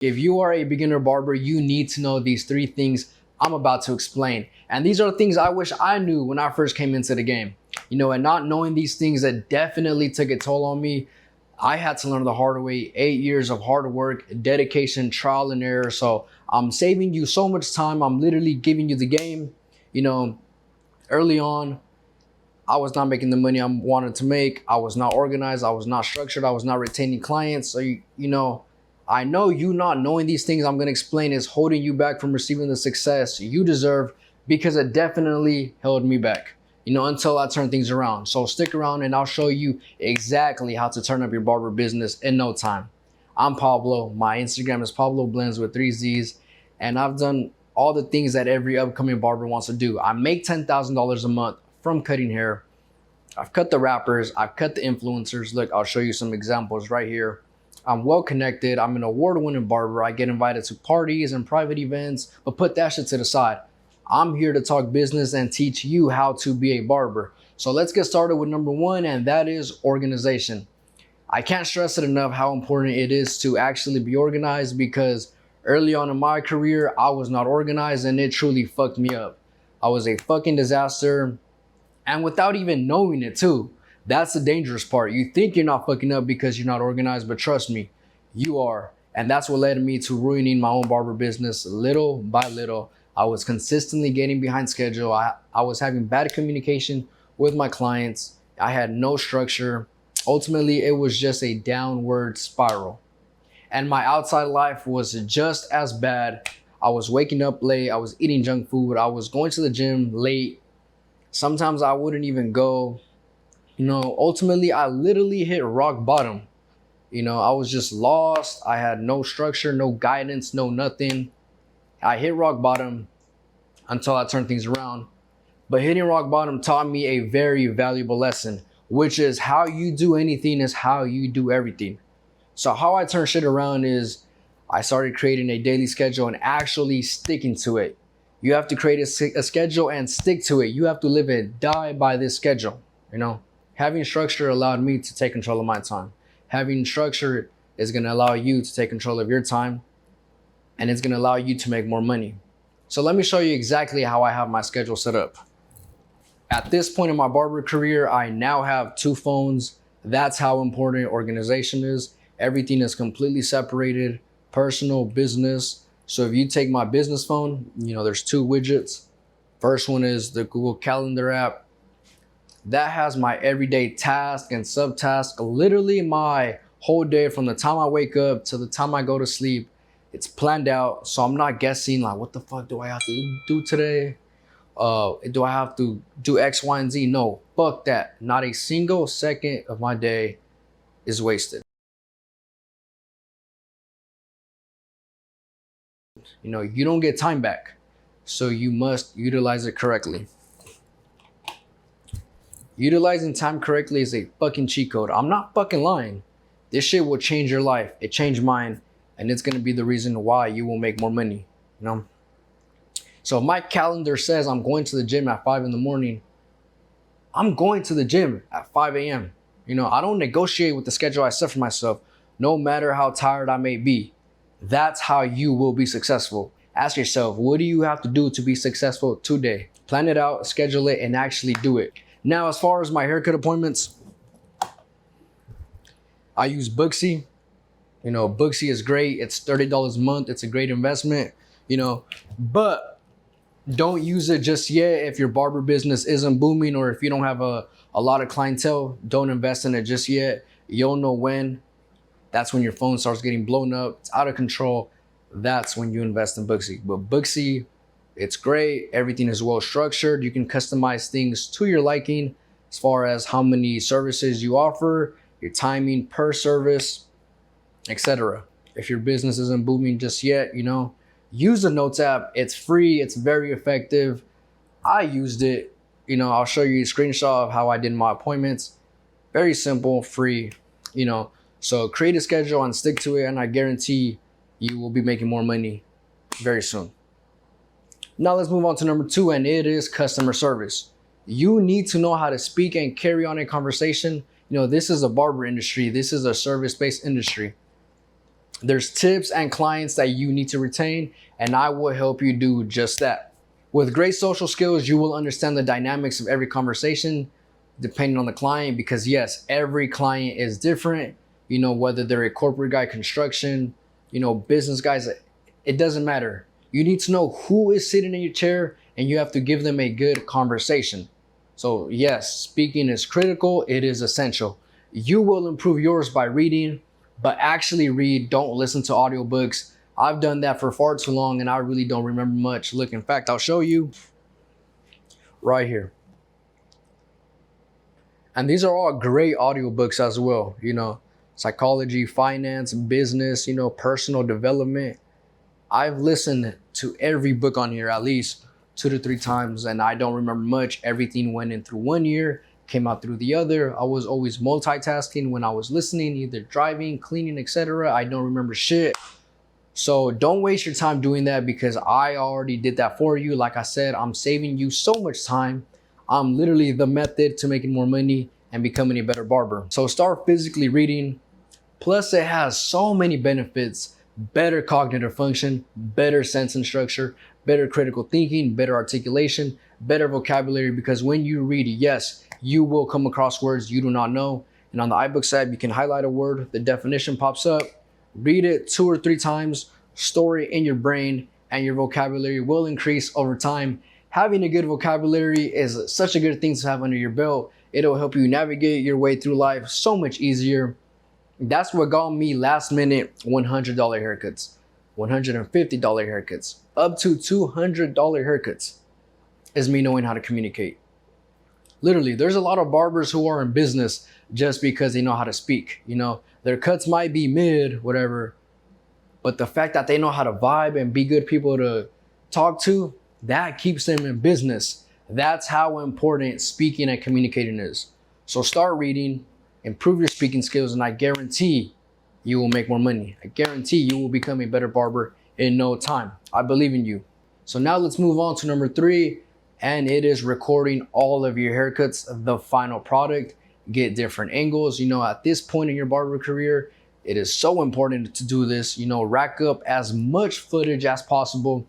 If you are a beginner barber, you need to know these three things I'm about to explain. And these are things I wish I knew when I first came into the game. And not knowing these things, that definitely took a toll on me. I had to learn the hard way. 8 years of hard work, dedication, trial and error. So I'm saving you so much time. I'm literally giving you the game. You know, early on, I was not making the money I wanted to make. I was not organized. I was not structured. I was not retaining clients. So, I know you not knowing these things I'm going to explain is holding you back from receiving the success you deserve, because it definitely held me back, until I turn things around. So stick around and I'll show you exactly how to turn up your barber business in no time. I'm Pablo. My Instagram is Pablo Blends with 3 Z's. And I've done all the things that every upcoming barber wants to do. I make $10,000 a month from cutting hair. I've cut the rappers, I've cut the influencers. Look, I'll show you some examples right here. I'm well connected. I'm an award-winning barber. I get invited to parties and private events, but put that shit to the side. I'm here to talk business and teach you how to be a barber. So let's get started with number one, and that is organization. I can't stress it enough how important it is to actually be organized, because early on in my career, I was not organized and it truly fucked me up. I was a fucking disaster, and without even knowing it too. That's the dangerous part. You think you're not fucking up because you're not organized, but trust me, you are. And that's what led me to ruining my own barber business little by little. I was consistently getting behind schedule. I was having bad communication with my clients. I had no structure. Ultimately, it was just a downward spiral. And my outside life was just as bad. I was waking up late. I was eating junk food. I was going to the gym late. Sometimes I wouldn't even go. Ultimately, I literally hit rock bottom. I was just lost. I had no structure, no guidance, no nothing. I hit rock bottom until I turned things around. But hitting rock bottom taught me a very valuable lesson, which is how you do anything is how you do everything. So how I turned shit around is I started creating a daily schedule and actually sticking to it. You have to create a schedule and stick to it. You have to live and die by this schedule. Having structure allowed me to take control of my time. Having structure is going to allow you to take control of your time, and it's going to allow you to make more money. So let me show you exactly how I have my schedule set up. At this point in my barber career, I now have 2 phones. That's how important organization is. Everything is completely separated, personal, business. So if you take my business phone, there's 2 widgets. First one is the Google Calendar app. That has my everyday task and subtask, literally my whole day from the time I wake up to the time I go to sleep. It's planned out, so I'm not guessing like, what the fuck do I have to do today? Do I have to do X, Y, and Z? No, fuck that. Not a single second of my day is wasted. You don't get time back, so you must utilize it correctly. Utilizing time correctly is a fucking cheat code. I'm not fucking lying. This shit will change your life. It changed mine, and it's gonna be the reason why you will make more money. So if my calendar says I'm going to the gym at 5 in the morning, I'm going to the gym at 5 a.m. I don't negotiate with the schedule I set for myself, no matter how tired I may be. That's how you will be successful. Ask yourself, what do you have to do to be successful today? Plan it out, schedule it, and actually do it. Now, as far as my haircut appointments, I use Booksy. Booksy is great. It's $30 a month. It's a great investment, but don't use it just yet. If your barber business isn't booming, or if you don't have a lot of clientele, don't invest in it just yet. You'll know when. That's when your phone starts getting blown up. It's out of control. That's when you invest in Booksy. But Booksy, it's great. Everything is well structured. You can customize things to your liking as far as how many services you offer, your timing per service, etc. If your business isn't booming just yet, use the Notes app. It's free. It's very effective. I used it. I'll show you a screenshot of how I did my appointments. Very simple, free, So create a schedule and stick to it, and I guarantee you will be making more money very soon. Now let's move on to number 2, and it is customer service. You need to know how to speak and carry on a conversation. This is a barber industry. This is a service-based industry. There's tips and clients that you need to retain, and I will help you do just that. With great social skills, you will understand the dynamics of every conversation depending on the client, because yes, every client is different. Whether they're a corporate guy, construction, business guys, it doesn't matter. You need to know who is sitting in your chair, and you have to give them a good conversation. So yes, speaking is critical. It is essential. You will improve yours by reading, but actually read. Don't listen to audiobooks. I've done that for far too long, and I really don't remember much. Look, in fact, I'll show you right here. And these are all great audiobooks as well. Psychology, finance, business, personal development. I've listened to every book on here at least 2 to 3 times, and I don't remember much. Everything went in through one ear, came out through the other. I was always multitasking when I was listening, either driving, cleaning, etc. I don't remember shit. So don't waste your time doing that, because I already did that for you. Like I said, I'm saving you so much time. I'm literally the method to making more money and becoming a better barber. So start physically reading. Plus, it has so many benefits: better cognitive function, better sense and structure, better critical thinking, better articulation, better vocabulary. Because when you read, yes, you will come across words you do not know. And on the iBooks app, you can highlight a word, the definition pops up, read it 2 or 3 times, store it in your brain, and your vocabulary will increase over time. Having a good vocabulary is such a good thing to have under your belt. It'll help you navigate your way through life so much easier. That's what got me last minute $100 haircuts, $150 haircuts, up to $200 haircuts, is me knowing how to communicate. Literally, there's a lot of barbers who are in business just because they know how to speak. Their cuts might be mid, whatever, but the fact that they know how to vibe and be good people to talk to, that keeps them in business. That's how important speaking and communicating is. So start reading, improve your speaking skills, and I guarantee you will make more money. I guarantee you will become a better barber in no time. I believe in you. So now let's move on to number 3, and it is recording all of your haircuts, the final product. Get different angles. At this point in your barber career, it is so important to do this. Rack up as much footage as possible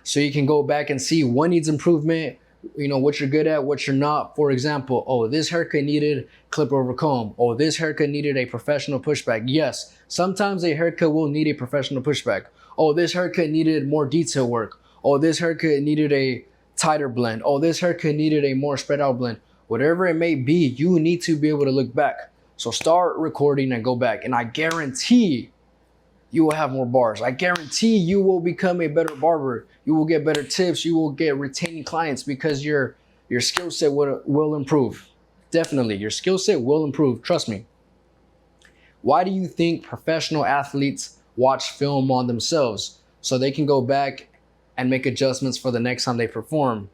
so you can go back and see what needs improvement, what you're good at, what you're not. For example, oh, this haircut needed clip over comb. Oh, this haircut needed a professional pushback. Yes, sometimes a haircut will need a professional pushback. Oh, this haircut needed more detail work. Oh, this haircut needed a tighter blend. Oh, this haircut needed a more spread out blend. Whatever it may be, you need to be able to look back. So start recording and go back, and I guarantee you will have more bars. I guarantee you will become a better barber. You will get better tips. You will get retaining clients, because your skill set will improve. Definitely, your skill set will improve. Trust me. Why do you think professional athletes watch film on themselves? So they can go back and make adjustments for the next time they perform.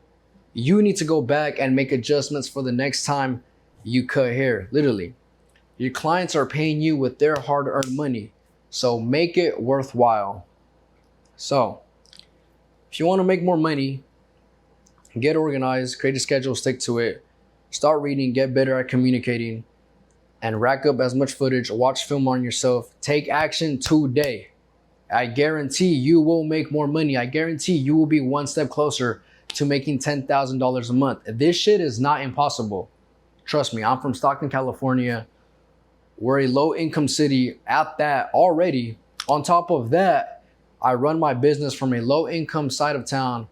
You need to go back and make adjustments for the next time you cut hair. Literally, your clients are paying you with their hard-earned money. So make it worthwhile. So if you want to make more money, get organized, create a schedule, stick to it, start reading, get better at communicating, and rack up as much footage, watch film on yourself, take action today. I guarantee you will make more money. I guarantee you will be one step closer to making $10,000 a month. This shit is not impossible. Trust me, I'm from Stockton, California. We're a low income city at that already. On top of that, I run my business from a low income side of town.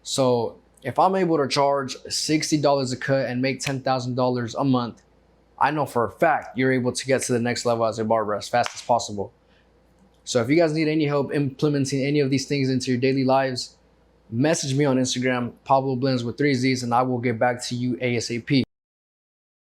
So if I'm able to charge $60 a cut and make $10,000 a month, I know for a fact you're able to get to the next level as a barber as fast as possible. So if you guys need any help implementing any of these things into your daily lives, message me on Instagram, Pablo Blends with 3 Z's, and I will get back to you ASAP.